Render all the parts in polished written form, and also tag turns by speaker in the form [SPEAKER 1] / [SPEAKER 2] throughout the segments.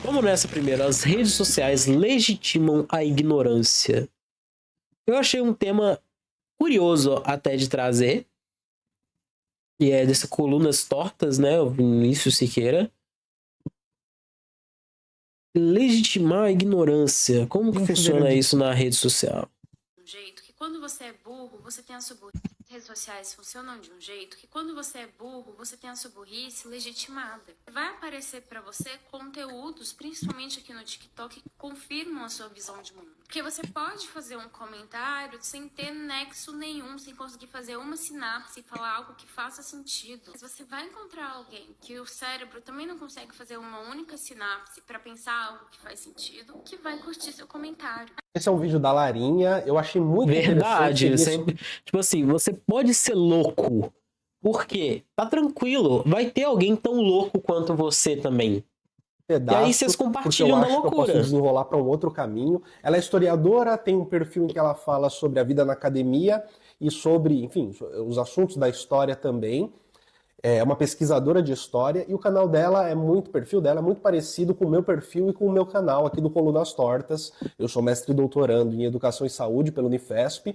[SPEAKER 1] Vamos nessa primeiro. As redes sociais legitimam a ignorância. Eu achei um tema curioso até de trazer. E é dessa Colunas Tortas, né? O Vinícius Siqueira. Legitimar a ignorância. Como que funciona isso na rede social?
[SPEAKER 2] Um jeito que quando você é burro, você tem a sua burrice. As redes sociais funcionam de um jeito que quando você é burro, você tem a sua burrice legitimada. Vai aparecer pra você conteúdos, principalmente aqui no TikTok, que confirmam a sua visão de mundo. Porque você pode fazer um comentário sem ter nexo nenhum, sem conseguir fazer uma sinapse e falar algo que faça sentido. Mas você vai encontrar alguém que o cérebro também não consegue fazer uma única sinapse pra pensar algo que faz sentido, que vai curtir seu comentário.
[SPEAKER 3] Esse é um vídeo da Larinha, eu achei muito
[SPEAKER 1] Verdade,
[SPEAKER 3] interessante.
[SPEAKER 1] sempre, tipo assim, você pode ser louco. Por quê? Tá tranquilo, vai ter alguém tão louco quanto você também.
[SPEAKER 3] Pedaço,
[SPEAKER 1] e aí vocês compartilham da
[SPEAKER 3] porque eu acho que eu posso
[SPEAKER 1] loucura.
[SPEAKER 3] desenrolar para um outro caminho. Ela é historiadora, tem um perfil em que ela fala sobre a vida na academia e sobre, enfim, os assuntos da história também. É uma pesquisadora de história e o canal dela o perfil dela é muito parecido com o meu perfil e com o meu canal aqui do Colunas Tortas. Eu sou mestre e doutorando em Educação e Saúde pela Unifesp.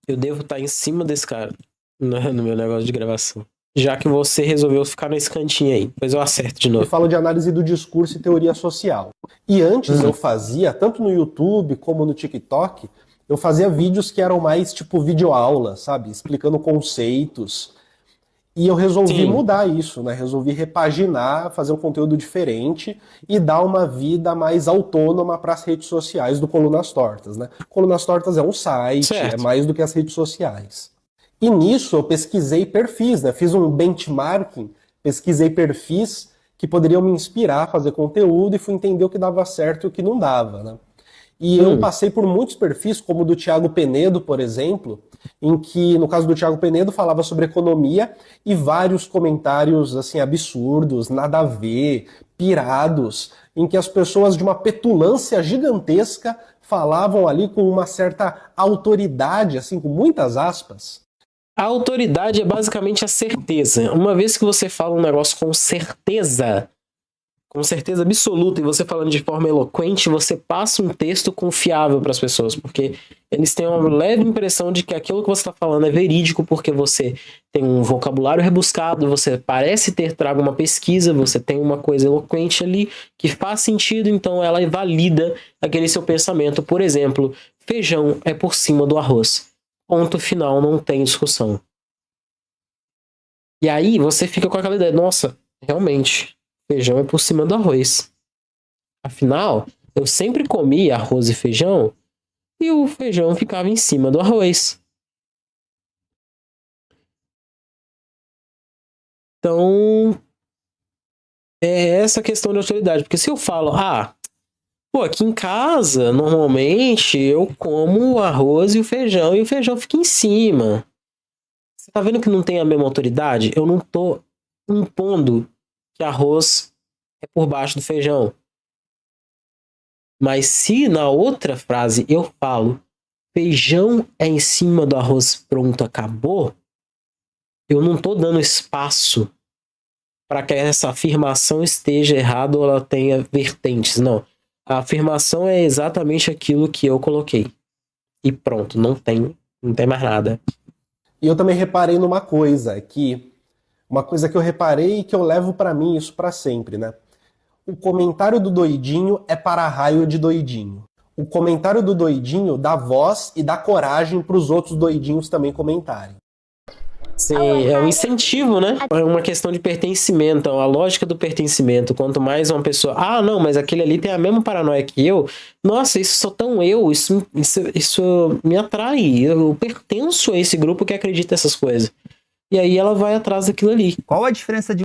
[SPEAKER 1] Eu devo estar em cima desse cara no meu negócio de gravação. Já que você resolveu ficar nesse cantinho aí. Depois eu acerto de novo.
[SPEAKER 3] Eu falo de análise do discurso e teoria social. E antes eu fazia, tanto no YouTube como no TikTok, eu fazia vídeos que eram mais tipo videoaula, sabe? Explicando conceitos. E eu resolvi mudar isso, né? Resolvi repaginar, fazer um conteúdo diferente e dar uma vida mais autônoma para as redes sociais do Colunas Tortas, né? Colunas Tortas é um site, é mais do que as redes sociais. E nisso eu pesquisei perfis, né? Fiz um benchmarking, pesquisei perfis que poderiam me inspirar a fazer conteúdo e fui entender o que dava certo e o que não dava, né? E eu passei por muitos perfis, como o do Thiago Penedo, por exemplo, em que, no caso do Thiago Penedo, falava sobre economia e vários comentários, assim, absurdos, nada a ver, pirados, em que as pessoas de uma petulância gigantesca falavam ali com uma certa autoridade, assim, com muitas aspas.
[SPEAKER 1] A autoridade é basicamente a certeza. Uma vez que você fala um negócio com certeza absoluta, e você falando de forma eloquente, você passa um texto confiável para as pessoas, porque eles têm uma leve impressão de que aquilo que você está falando é verídico, porque você tem um vocabulário rebuscado, você parece ter trago uma pesquisa, você tem uma coisa eloquente ali que faz sentido, então ela valida aquele seu pensamento. Por exemplo, feijão é por cima do arroz. Ponto final, não tem discussão. E aí você fica com aquela ideia, nossa, realmente, feijão é por cima do arroz. Afinal, eu sempre comia arroz e feijão e o feijão ficava em cima do arroz. Então, é essa questão de autoridade. Porque se eu falo, aqui em casa, normalmente, eu como o arroz e o feijão fica em cima. Você tá vendo que não tem a mesma autoridade? Eu não tô impondo que arroz é por baixo do feijão. Mas se na outra frase eu falo feijão é em cima do arroz, pronto, acabou, eu não tô dando espaço para que essa afirmação esteja errada ou ela tenha vertentes, não. A afirmação é exatamente aquilo que eu coloquei. E pronto, não tem mais nada.
[SPEAKER 3] E eu também reparei numa coisa, uma coisa que eu reparei e que eu levo para mim isso para sempre, né? O comentário do doidinho é para raio de doidinho. O comentário do doidinho dá voz e dá coragem para os outros doidinhos também comentarem.
[SPEAKER 1] Sim, é um incentivo, né? É uma questão de pertencimento, a lógica do pertencimento. Quanto mais uma pessoa, não, mas aquele ali tem a mesma paranoia que eu. Nossa, isso sou tão eu, isso me atrai. Eu pertenço a esse grupo que acredita nessas coisas. E aí ela vai atrás daquilo ali.
[SPEAKER 4] Qual a diferença de...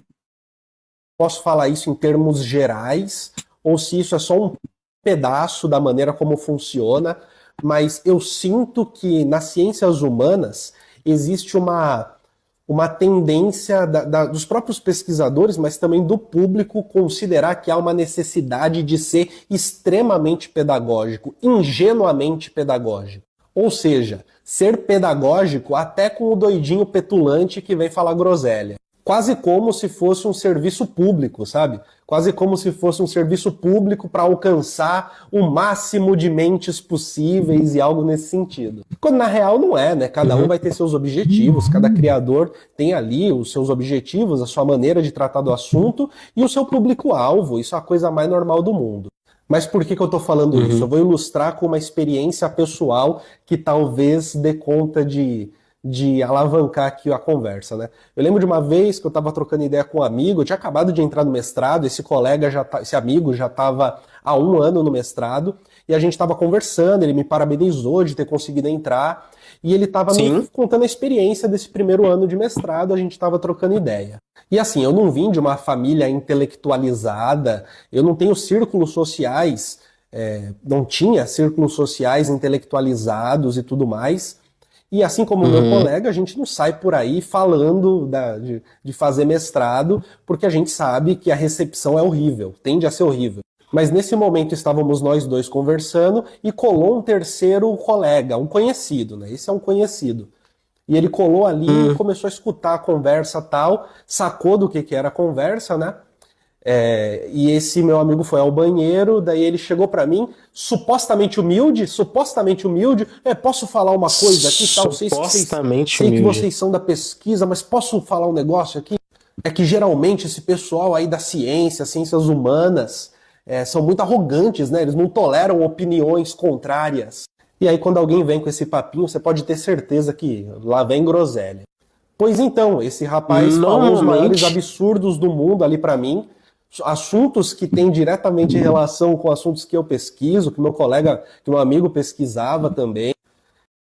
[SPEAKER 3] Posso falar isso em termos gerais, ou se isso é só um pedaço da maneira como funciona, mas eu sinto que nas ciências humanas existe uma tendência dos próprios pesquisadores, mas também do público, considerar que há uma necessidade de ser extremamente pedagógico, ingenuamente pedagógico. Ou seja, ser pedagógico até com o doidinho petulante que vem falar groselha. quase como se fosse um serviço público, sabe? Quase como se fosse um serviço público para alcançar o máximo de mentes possíveis e algo nesse sentido. Quando na real não é, né? Cada um vai ter seus objetivos, cada criador tem ali os seus objetivos, a sua maneira de tratar do assunto e o seu público-alvo. Isso é a coisa mais normal do mundo. Mas por que eu tô falando isso? Eu vou ilustrar com uma experiência pessoal que talvez dê conta de alavancar aqui a conversa, né? Eu lembro de uma vez que eu estava trocando ideia com um amigo, eu tinha acabado de entrar no mestrado, esse amigo já estava há 1 ano no mestrado, e a gente estava conversando, ele me parabenizou de ter conseguido entrar, e ele estava me contando a experiência desse primeiro ano de mestrado, a gente estava trocando ideia. E assim, eu não vim de uma família intelectualizada, eu não tenho círculos sociais, não tinha círculos sociais intelectualizados e tudo mais. E assim como o meu colega, a gente não sai por aí falando de fazer mestrado, porque a gente sabe que a recepção é horrível, tende a ser horrível. Mas nesse momento estávamos nós dois conversando e colou um terceiro colega, um conhecido, né? Esse é um conhecido. E ele colou ali e começou a escutar a conversa tal, sacou do que era a conversa, né? E esse meu amigo foi ao banheiro, daí ele chegou pra mim, supostamente humilde, posso falar uma coisa aqui, tal, sei que vocês são da pesquisa, mas posso falar um negócio aqui? É que geralmente esse pessoal aí da ciência, ciências humanas, são muito arrogantes, né? Eles não toleram opiniões contrárias. E aí quando alguém vem com esse papinho, você pode ter certeza que lá vem groselha. Pois então, esse rapaz falou os maiores absurdos do mundo ali pra mim, assuntos que têm diretamente relação com assuntos que eu pesquiso, que meu amigo pesquisava também.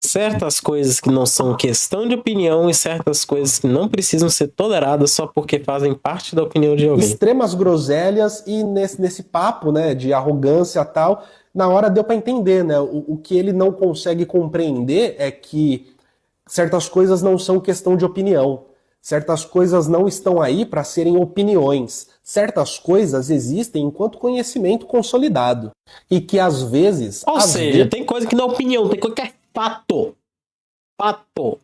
[SPEAKER 1] Certas coisas que não são questão de opinião e certas coisas que não precisam ser toleradas só porque fazem parte da opinião de alguém.
[SPEAKER 3] Extremas groselhas e nesse papo, né, de arrogância e tal, na hora deu para entender, né, o que ele não consegue compreender é que certas coisas não são questão de opinião. Certas coisas não estão aí para serem opiniões. Certas coisas existem enquanto conhecimento consolidado. E que às vezes...
[SPEAKER 1] Ou seja, tem coisa que não é opinião, tem coisa que é fato. Fato.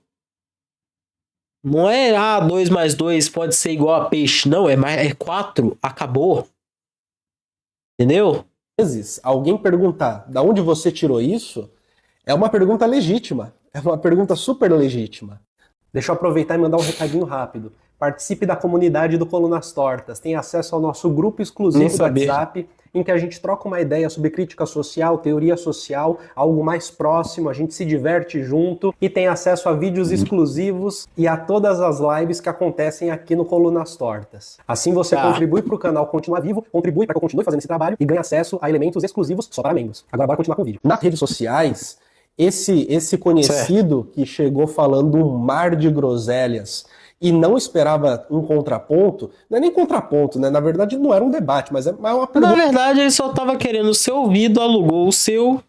[SPEAKER 1] Não é 2 mais 2 pode ser igual a peixe. Não, é 4. Acabou. Entendeu?
[SPEAKER 3] Às vezes, alguém perguntar da onde você tirou isso, é uma pergunta legítima. É uma pergunta super legítima. Deixa eu aproveitar e mandar um recadinho rápido. Participe da comunidade do Colunas Tortas. Tem acesso ao nosso grupo exclusivo do WhatsApp, em que a gente troca uma ideia sobre crítica social, teoria social, algo mais próximo, a gente se diverte junto e tem acesso a vídeos exclusivos e a todas as lives que acontecem aqui no Colunas Tortas. Assim você contribui para o canal continuar vivo, contribui para que eu continue fazendo esse trabalho e ganhe acesso a elementos exclusivos só para membros. Agora bora continuar com o vídeo. Nas redes sociais, esse conhecido que chegou falando um mar de groselhas e não esperava um contraponto, não é nem contraponto, né? Na verdade não era um debate, mas é uma pergunta.
[SPEAKER 1] Na verdade ele só tava querendo ser ouvido, alugou o seu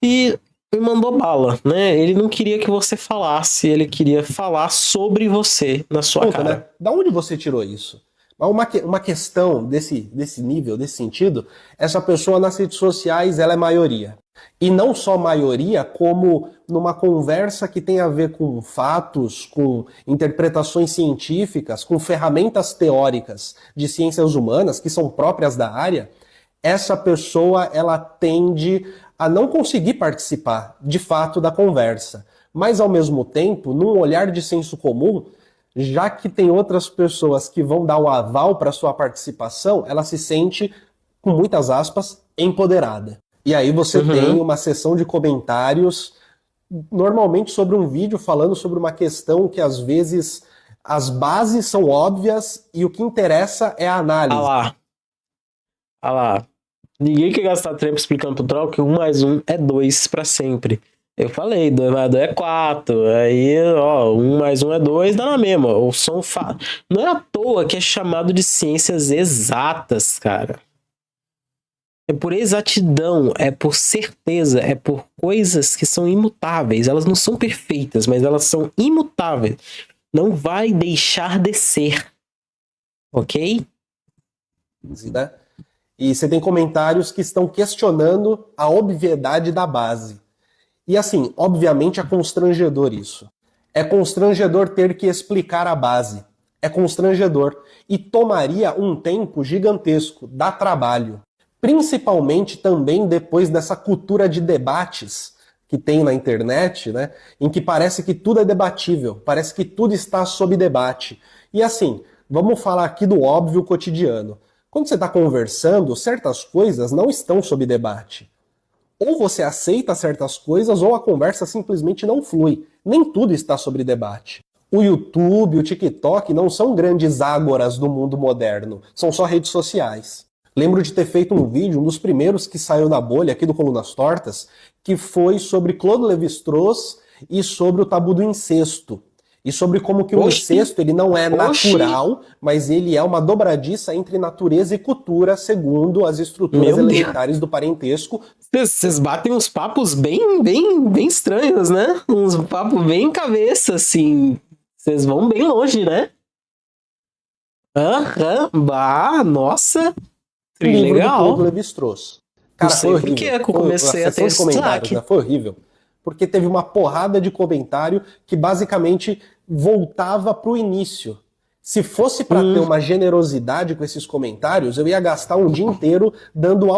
[SPEAKER 1] e mandou bala, né? Ele não queria que você falasse, ele queria falar sobre você na sua cara.
[SPEAKER 3] Né? Da onde você tirou isso? Uma questão desse nível, desse sentido, essa pessoa nas redes sociais, ela é maioria. E não só maioria, como numa conversa que tem a ver com fatos, com interpretações científicas, com ferramentas teóricas de ciências humanas, que são próprias da área, essa pessoa ela tende a não conseguir participar, de fato, da conversa. Mas, ao mesmo tempo, num olhar de senso comum, já que tem outras pessoas que vão dar o aval para sua participação, ela se sente, com muitas aspas, empoderada. E aí você tem uma sessão de comentários, normalmente sobre um vídeo falando sobre uma questão que às vezes as bases são óbvias e o que interessa é a análise.
[SPEAKER 1] Ah lá. Ninguém quer gastar tempo explicando pro troll que 1 mais 1 é 2 para sempre. Eu falei, 2 mais 2 é 4. Aí, 1 mais 1 é 2, dá na mesma. O som não é à toa que é chamado de ciências exatas, cara. É por exatidão, é por certeza, é por coisas que são imutáveis. Elas não são perfeitas, mas elas são imutáveis. Não vai deixar de ser. Ok?
[SPEAKER 3] Né? E você tem comentários que estão questionando a obviedade da base. E assim, obviamente é constrangedor isso. É constrangedor ter que explicar a base. É constrangedor e tomaria um tempo gigantesco, dá trabalho. Principalmente também depois dessa cultura de debates que tem na internet, né, em que parece que tudo é debatível, parece que tudo está sob debate. E assim, vamos falar aqui do óbvio cotidiano. Quando você está conversando, certas coisas não estão sob debate. Ou você aceita certas coisas, ou a conversa simplesmente não flui. Nem tudo está sob debate. O YouTube, o TikTok não são grandes ágoras do mundo moderno, são só redes sociais. Lembro de ter feito um vídeo, um dos primeiros que saiu da bolha aqui do Colunas Tortas, que foi sobre Claude Lévi-Strauss e sobre o tabu do incesto. E sobre como que o incesto ele não é natural, mas ele é uma dobradiça entre natureza e cultura, segundo as estruturas elementares do parentesco.
[SPEAKER 1] Vocês batem uns papos bem estranhos, né? Uns papos bem cabeça, assim. Vocês vão bem longe, né? Nossa!
[SPEAKER 3] Livro
[SPEAKER 1] legal.
[SPEAKER 3] do Claude Lévi-Strauss. Cara, foi horrível.
[SPEAKER 1] Que eu comecei a ter
[SPEAKER 3] comentários, né? Foi horrível. Porque teve uma porrada de comentário que basicamente voltava pro início. Se fosse para ter uma generosidade com esses comentários, eu ia gastar um dia inteiro dando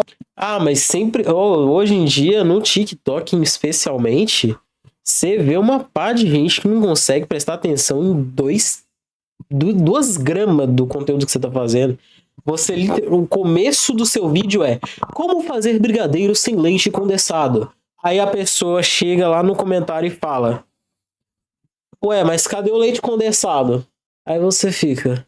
[SPEAKER 1] mas sempre, hoje em dia, no TikTok especialmente, você vê uma pá de gente que não consegue prestar atenção em 2 gramas do conteúdo que você tá fazendo. O começo do seu vídeo é como fazer brigadeiro sem leite condensado. Aí a pessoa chega lá no comentário e fala: ué, mas cadê o leite condensado? Aí você fica: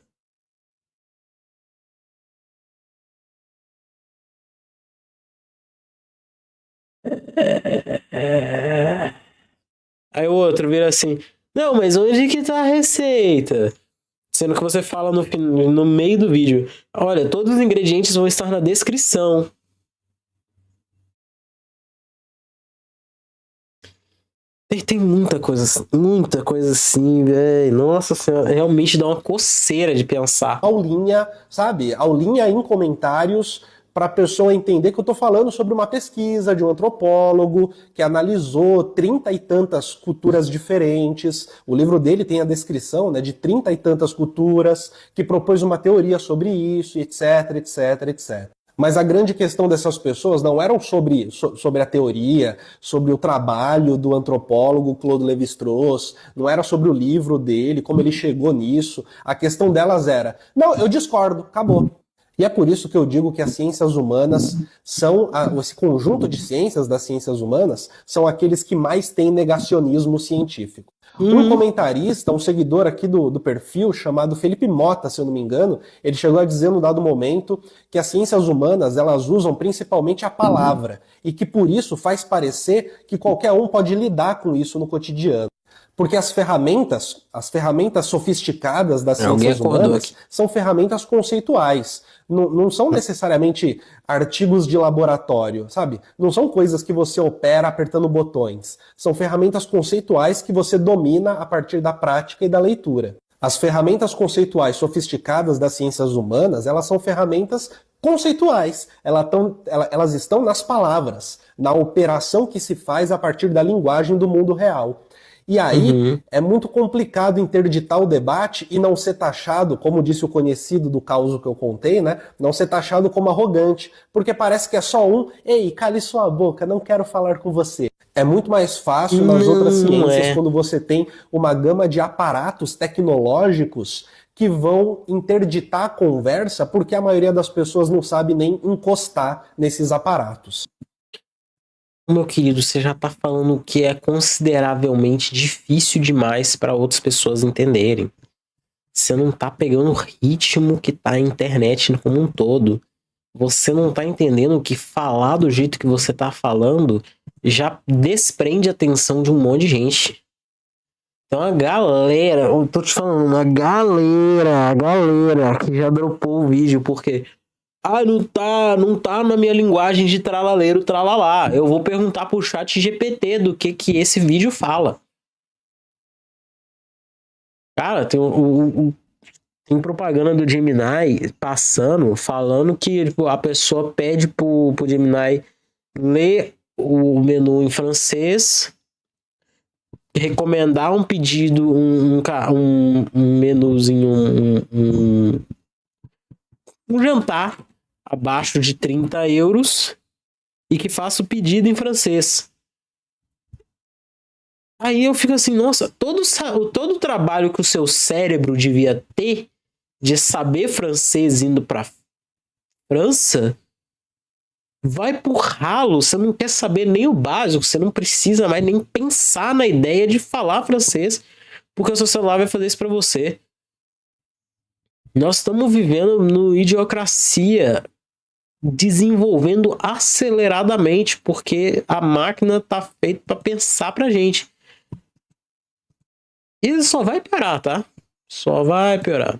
[SPEAKER 1] Aí o outro vira assim: não, mas onde que tá a receita? Sendo que você fala no meio do vídeo: olha, todos os ingredientes vão estar na descrição. Tem muita coisa assim, velho. Nossa senhora, realmente dá uma coceira de pensar.
[SPEAKER 3] Aulinha, sabe? Aulinha em comentários para a pessoa entender que eu estou falando sobre uma pesquisa de um antropólogo que analisou 30 e tantas culturas diferentes. O livro dele tem a descrição, né, de 30 e tantas culturas, que propôs uma teoria sobre isso, etc, etc, etc. Mas a grande questão dessas pessoas não eram sobre a teoria, sobre o trabalho do antropólogo Claude Lévi-Strauss, não era sobre o livro dele, como ele chegou nisso. A questão delas era: não, eu discordo, acabou. E é por isso que eu digo que as ciências humanas são, esse conjunto de ciências das ciências humanas, são aqueles que mais têm negacionismo científico. Um comentarista, um seguidor aqui do perfil, chamado Felipe Mota, se eu não me engano, ele chegou a dizer num dado momento que as ciências humanas, elas usam principalmente a palavra, e que por isso faz parecer que qualquer um pode lidar com isso no cotidiano. Porque as ferramentas sofisticadas das ciências humanas são ferramentas conceituais. Não são necessariamente artigos de laboratório, sabe? Não são coisas que você opera apertando botões. São ferramentas conceituais que você domina a partir da prática e da leitura. As ferramentas conceituais sofisticadas das ciências humanas, elas são ferramentas conceituais. Elas estão nas palavras, na operação que se faz a partir da linguagem do mundo real. E aí é muito complicado interditar o debate e não ser taxado, como disse o conhecido do caso que eu contei, né? Não ser taxado como arrogante, porque parece que é só ei, cale sua boca, não quero falar com você. É muito mais fácil nas outras ciências quando você tem uma gama de aparatos tecnológicos que vão interditar a conversa porque a maioria das pessoas não sabe nem encostar nesses aparatos.
[SPEAKER 1] Meu querido, você já tá falando que é consideravelmente difícil demais para outras pessoas entenderem. Você não tá pegando o ritmo que tá a internet como um todo. Você não tá entendendo que falar do jeito que você tá falando já desprende a atenção de um monte de gente. Então a galera, eu tô te falando, a galera que já dropou o vídeo porque não tá na minha linguagem de tralaleiro, tralalá. Eu vou perguntar pro chat GPT do que esse vídeo fala. Cara, tem propaganda do Gemini falando que a pessoa pede pro Gemini ler o menu em francês recomendar um pedido, um menuzinho, um jantar abaixo de 30 euros e que faça o pedido em francês. Aí eu fico assim, nossa, todo o trabalho que o seu cérebro devia ter de saber francês indo pra França vai pro ralo. Você não quer saber nem o básico, você não precisa mais nem pensar na ideia de falar francês, porque o seu celular vai fazer isso pra você. Nós estamos vivendo no idiocracia, desenvolvendo aceleradamente, porque a máquina tá feita para pensar pra gente. E só vai piorar, tá? Só vai piorar.